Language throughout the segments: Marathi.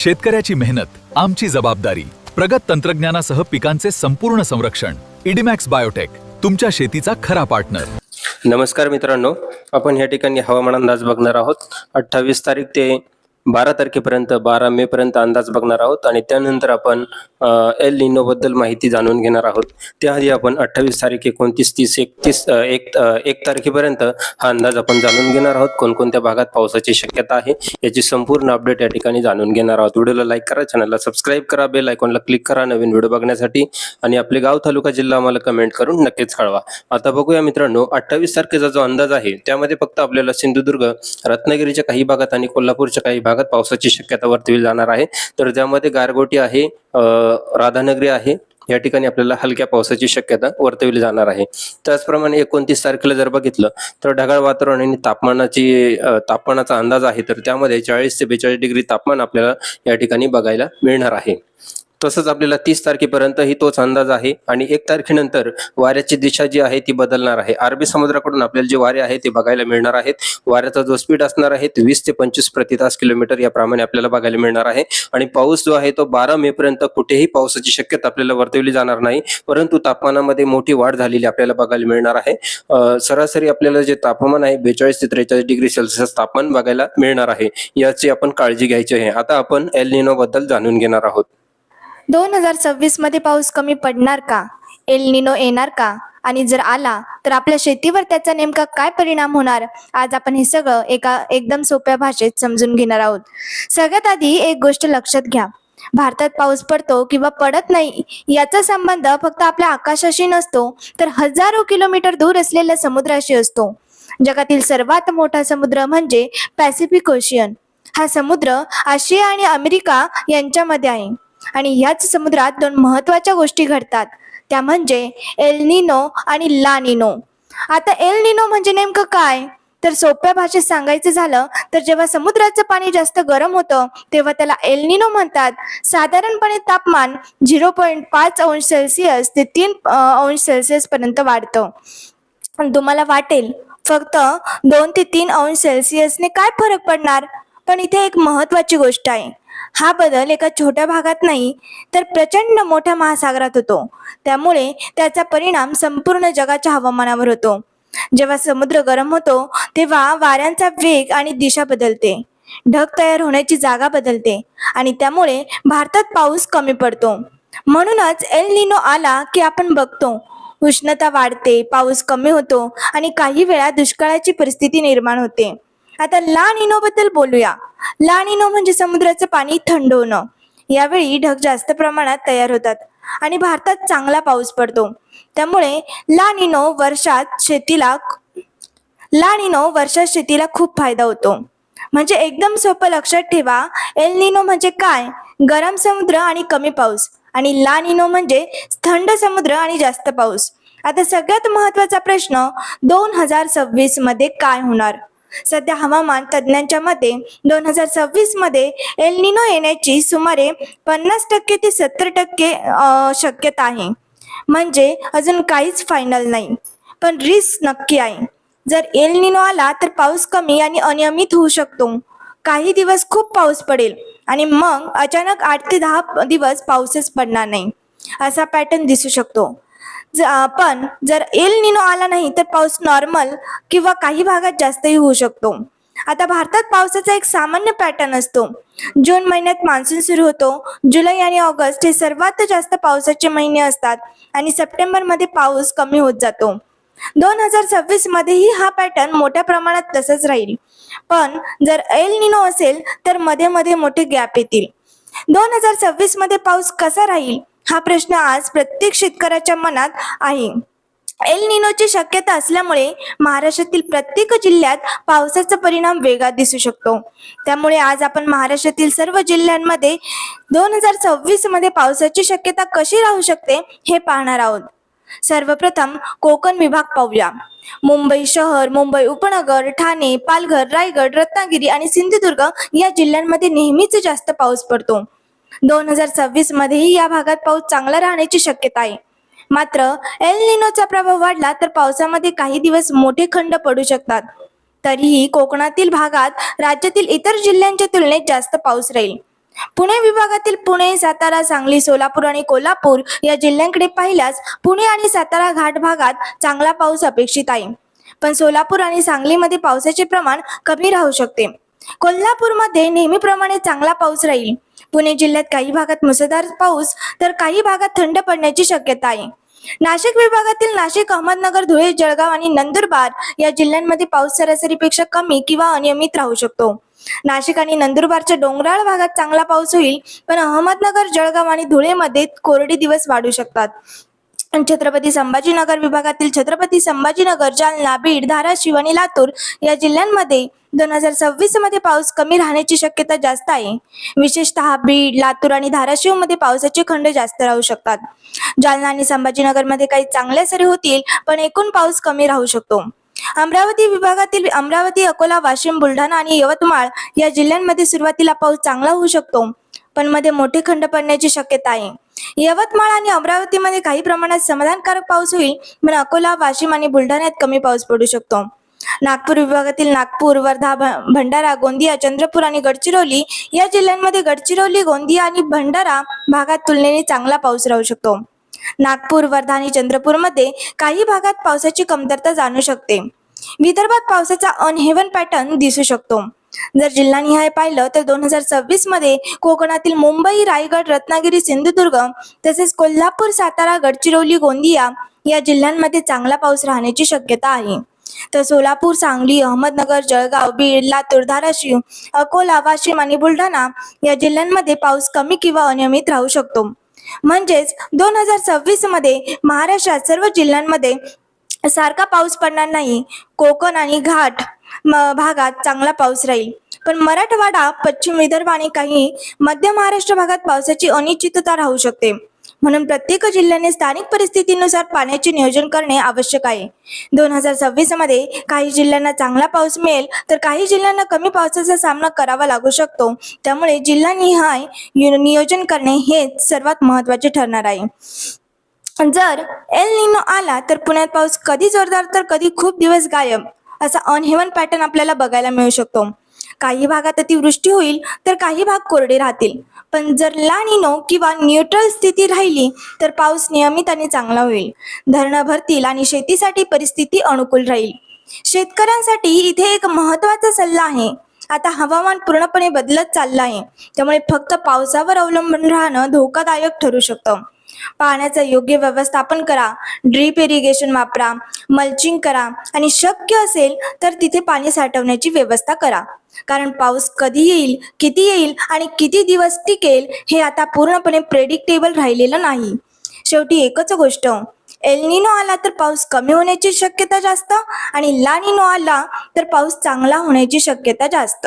शेतकऱ्याची मेहनत आमची जबाबदारी. प्रगत तंत्रज्ञानासह पिकांचे संपूर्ण संरक्षण. इडीमॅक्स बायोटेक, तुमच्या शेतीचा खरा पार्टनर. नमस्कार मित्रांनो, आपण या ठिकाणी हवामान अंदाज बघणार आहोत. 28 तारीख ते 12 तारखेपर्यंत 12 मे पर्यंत अंदाज बघणार आहोत आणि त्यानंतर आपण एल निनो बद्दल माहिती जाणून घेणार आहोत. त्याआधी आपण 28 तारीख 29 30 31 1 तारखेपर्यंत हा अंदाज आपण जाणून घेणार आहोत. कोणकोणत्या भागात पावसाची शक्यता आहे याची संपूर्ण अपडेट या ठिकाणी जाणून घेणार आहोत. व्हिडिओला लाईक करा, चॅनलला सबस्क्राईब करा, बेल आयकॉनला क्लिक करा नवीन व्हिडिओ बघण्यासाठी आणि आपले गाव, तालुका, जिल्हा आम्हाला कमेंट करून नक्कीच कळवा. आता बघूया मित्रांनो, 28 तारखेचा जो अंदाज आहे त्यामध्ये फक्त आपल्याला सिंधुदुर्ग, रत्नागिरीच्या काही भागात आणि कोल्हापूरच्या काही भागात पावसाची शक्यता वर्तवली जाणार आहे. तर ज्यामध्ये गारगोटी आहे, राधानगरी आहे, या ठिकाणी आपल्याला हलक्या पावसाची शक्यता वर्तवली जाणार आहे. त्याचप्रमाणे 29 तारखेला जर बघितलं तर ढगाळ वातावरण आणि तापमानाचा अंदाज आहे. तर त्यामध्ये 40 ते 42 डिग्री तापमान आपल्याला या ठिकाणी बघायला मिळणार आहे. तसंच आपल्याला 30 तारखेपर्यंत तोच अंदाज आहे आणि 1 तारखेनंतर वाऱ्याची दिशा जी आहे ती बदलणार आहे. अरबी समुद्राकडून आपल्याला जे वारे आहे ते बघायला मिळणार आहेत. वाऱ्याचा जो स्पीड असणार आहे 20 ते 25 प्रति तास किलोमीटर याप्रमाणे आपल्याला बघायला मिळणार आहे. आणि पाऊस जो आहे तो 12 मे पर्यंत कुठेही पावसाची शक्यता आपल्याला वर्तवली जाणार नाही, परंतु तापमानामध्ये मोठी वाढ झालेली आपल्याला बघायला मिळणार आहे. सरासरी आपल्याला जे तापमान आहे 42 ते 43 डिग्री सेल्सिअस तापमान बघायला मिळणार आहे. याची आपण काळजी घ्यायची आहे. आता आपण एल निनो बद्दल जाणून घेणार आहोत. 2026 मध्ये पाऊस कमी पडणार का? एल निनो येणार का? आणि जर आला तर आपल्या शेतीवर त्याचा नेमका काय परिणाम होणार? आज आपण हे सगळं एकदम सोप्या भाषेत समजून घेणार आहोत. सगळ्यात आधी एक गोष्ट लक्षात घ्या, भारतात पाऊस पडतो किंवा पडत नाही याचा संबंध फक्त आपल्या आकाशाशी नसतो, तर हजारो किलोमीटर दूर असलेल्या समुद्राशी असतो. जगातील सर्वात मोठा समुद्र म्हणजे पॅसिफिक ओशियन. हा समुद्र आशिया आणि अमेरिका यांच्यामध्ये आहे आणि ह्याच समुद्रात दोन महत्वाच्या गोष्टी घडतात, त्या म्हणजे एल निनो आणि ला निनो. आता एल निनो म्हणजे नेमकं काय? तर सोप्या भाषेत सांगायचं झालं तर जेव्हा समुद्राचं पाणी जास्त गरम होतं तेव्हा त्याला एल निनो म्हणतात. साधारणपणे तापमान 0.5 अंश सेल्सिअस ते 3 अंश सेल्सिअस पर्यंत वाढतं. तुम्हाला वाटेल फक्त 2 ते 3 अंश सेल्सिअसने काय फरक पडणार, पण इथे एक महत्वाची गोष्ट आहे. हा बदल एका छोट्या भागात नाही तर प्रचंड मोठ्या महासागरात होतो. त्यामुळे त्याचा परिणाम संपूर्ण जगाच्या हवामानावर होतो. जेव्हा समुद्र गरम होतो तेव्हा वाऱ्यांचा वेग आणि दिशा बदलते, ढग तयार होण्याची जागा बदलते आणि त्यामुळे भारतात पाऊस कमी पडतो. म्हणूनच एल निनो आला की आपण बघतो उष्णता वाढते, पाऊस कमी होतो आणि काही वेळा दुष्काळाची परिस्थिती निर्माण होते. आता ला निनो बद्दल बोलूया. ला निनो म्हणजे समुद्राचं पाणी थंड होणं. यावेळी ढग जास्त प्रमाणात तयार होतात आणि भारतात चांगला पाऊस पडतो. त्यामुळे ला निनो वर्षात शेतीला खूप फायदा होतो. म्हणजे एकदम सोपं लक्षात ठेवा, एल निनो म्हणजे काय? गरम समुद्र आणि कमी पाऊस, आणि ला निनो म्हणजे थंड समुद्र आणि जास्त पाऊस. आता सगळ्यात महत्वाचा प्रश्न, 2026 मध्ये काय होणार? सध्या हवामान तज्ज्ञांच्या मते 2026 मध्ये एल निनो येण्याची सुमारे 50% ते 70% शक्यता आहे. म्हणजे अजून काहीच फायनल नाही, पण रिस्क नक्की आहे. जर एल निनो आला तर पाऊस कमी आणि अनियमित होऊ शकतो. काही दिवस खूप पाऊस पडेल आणि मग अचानक 8 ते 10 दिवस पाऊसच पडणार नाही, असा पॅटर्न दिसू शकतो. पण जर एल निनो आला नाही तर पाऊस नॉर्मल किंवा काही भागात जास्तही होऊ शकतो. आता भारतात पावसाचा एक सामान्य पॅटर्न असतो. जून महिन्यात मान्सून सुरू होतो. जुलै आणि ऑगस्ट हे सर्वात जास्त पावसाचे महिने असतात आणि सप्टेंबर मध्ये पाऊस कमी होत जातो. 2026 मध्येही हा पॅटर्न मोठ्या प्रमाणात तसंच राहील. पण जर एल निनो असेल तर मध्ये मध्ये मोठे गॅप येतील. 2026 मध्ये पाऊस कसा राहील हा प्रश्न आज प्रत्येक शेतकऱ्याच्या मनात आहे. एल निनोची शक्यता असल्यामुळे महाराष्ट्रातील प्रत्येक जिल्ह्यात पावसाचा परिणाम वेगळा दिसू शकतो. त्यामुळे आज आपण महाराष्ट्रातील सर्व जिल्ह्यांमध्ये 2026 मध्ये पावसाची शक्यता कशी राहू शकते हे पाहणार आहोत. सर्वप्रथम कोकण विभाग पाहूया. मुंबई शहर, मुंबई उपनगर, ठाणे, पालघर, रायगड, रत्नागिरी आणि सिंधुदुर्ग या जिल्ह्यांमध्ये नेहमीच जास्त पाऊस पडतो. 2026 मध्येही या भागात पाऊस चांगला राहण्याची शक्यता आहे. मात्र एल निनोचा प्रभाव वाढला तर पावसामध्ये काही दिवस मोठे खंड पडू शकतात. तरीही कोकणातील भागात राज्यातील इतर जिल्ह्यांच्या तुलनेत जास्त पाऊस राहील. पुणे विभागातील पुणे, सातारा, सांगली, सोलापूर आणि कोल्हापूर या जिल्ह्यांकडे पाहिल्यास पुणे आणि सातारा घाट भागात चांगला पाऊस अपेक्षित आहे. पण सोलापूर आणि सांगलीमध्ये पावसाचे प्रमाण कमी राहू शकते. कोल्हापूरमध्ये नेहमीप्रमाणे चांगला पाऊस राहील. पुणे जिल्ह्यात काही भागात मुसळधार पाऊस तर काही भागात थंड पडण्याची शक्यता आहे. नाशिक विभागातील नाशिक, अहमदनगर, धुळे, जळगाव आणि नंदुरबार या जिल्ह्यांमध्ये पाऊस सरासरीपेक्षा कमी किंवा अनियमित राहू शकतो. नाशिक आणि नंदुरबारच्या डोंगराळ भागात चांगला पाऊस होईल, पण अहमदनगर, जळगाव आणि धुळेमध्ये कोरडे दिवस वाढू शकतात. छत्रपती संभाजीनगर विभागातील छत्रपती संभाजीनगर, जालना, बीड, धाराशिव आणि लातूर या जिल्ह्यांमध्ये 2026 मध्ये पाऊस कमी राहण्याची शक्यता जास्त आहे. विशेषतः बीड, लातूर आणि धाराशिव मध्ये पावसाचे खंड जास्त राहू शकतात. जालना आणि संभाजीनगर मध्ये काही चांगल्या सरी होतील, पण एकूण पाऊस कमी राहू शकतो. अमरावती विभागातील अमरावती, अकोला, वाशिम, बुलढाणा आणि यवतमाळ या जिल्ह्यांमध्ये सुरुवातीला पाऊस चांगला होऊ शकतो, पण मध्ये मोठे खंड पडण्याची शक्यता आहे. यवतमाळ आणि अमरावतीमध्ये काही प्रमाणात समाधानकारक पाऊस होईल, पण अकोला, वाशिम आणि बुलढाण्यात कमी पाऊस पडू शकतो. नागपूर विभागातील नागपूर, वर्धा, भंडारा, गोंदिया, चंद्रपूर आणि गडचिरोली या जिल्ह्यांमध्ये गडचिरोली, गोंदिया आणि भंडारा भागात तुलनेने चांगला पाऊस राहू शकतो. नागपूर, वर्धा आणि चंद्रपूरमध्ये काही भागात पावसाची कमतरता जाणू शकते. विदर्भात पावसाचा अनहेवन पॅटर्न दिसू शकतो. जर जिल्हानिहाय पाहिलं तर 2026 मध्ये कोकणातील मुंबई, रायगड, रत्नागिरी, सिंधुदुर्ग तसेच कोल्हापूर, सातारा, गडचिरोली, गोंदिया या जिल्ह्यांमध्ये चांगला पाऊस राहण्याची शक्यता आहे. तर सोलापूर, सांगली, अहमदनगर, जळगाव, बीड, लातूर, धाराशिव, अकोला, वाशिम आणि बुलढाणा या जिल्ह्यांमध्ये पाऊस कमी किंवा अनियमित राहू शकतो. म्हणजेच 2026 मध्ये महाराष्ट्रात सर्व जिल्ह्यांमध्ये सारखा पाऊस पडणार नाही. कोकण आणि घाट भागात चांगला पाऊस राहील, पण मराठवाडा, पश्चिम विदर्भ आणि काही मध्य महाराष्ट्र भागात पावसाची अनिश्चितता राहू शकते. म्हणून प्रत्येक जिल्ह्याने स्थानिक परिस्थितीनुसार पाण्याचे नियोजन करणे आवश्यक आहे. 2026 मध्ये काही जिल्ह्यांना चांगला पाऊस मिळेल, तर काही जिल्ह्यांना कमी पावसाचा सामना करावा लागू शकतो. त्यामुळे जिल्हानिहाय नियोजन करणे हेच सर्वात महत्त्वाचे ठरणार आहे. जर एल निनो आला तर पुण्यात पाऊस कधी जोरदार तर कधी खूप दिवस गायब असा अनहेवन पॅटर्न आपल्याला बघायला मिळू शकतो. काही भागात अतिवृष्टी होईल तर काही भाग कोरडे राहतील. पण जर ला निनो किंवा न्यूट्रल स्थिती राहिली तर पाऊस नियमित आणि चांगला होईल. धरणं भरतील आणि शेतीसाठी परिस्थिती अनुकूल राहील. शेतकऱ्यांसाठी इथे एक महत्त्वाचा सल्ला आहे. आता हवामान पूर्णपणे बदलत चाललं आहे, त्यामुळे फक्त पावसावर अवलंबून राहणं धोकादायक ठरू शकतं. पाण्याचं योग्य व्यवस्थापन करा, ड्रीप इरिगेशन वापरा, मल्चिंग करा आणि शक्य असेल तर तिथे पाणी साठवण्याची व्यवस्था करा. कारण पाऊस कधी येईल, किती येईल आणि किती दिवस टिकेल हे आता पूर्णपणे प्रेडिक्टेबल राहिलेलं नाही. शेवटी एकच गोष्ट, एल निनो आला तर पाऊस कमी होण्याची शक्यता जास्त आणि ला निनो आला तर पाऊस चांगला होण्याची शक्यता जास्त.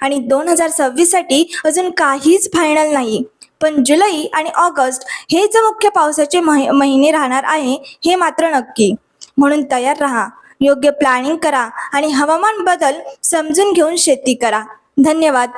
आणि 2026 साठी अजून काहीच फायनल नाही, पण जुलै आणि ऑगस्ट हेच मुख्य पावसाचे महिने राहणार आहे हे मात्र नक्की. म्हणून तयार राहा, योग्य प्लॅनिंग करा आणि हवामान बदल समजून घेऊन शेती करा. धन्यवाद.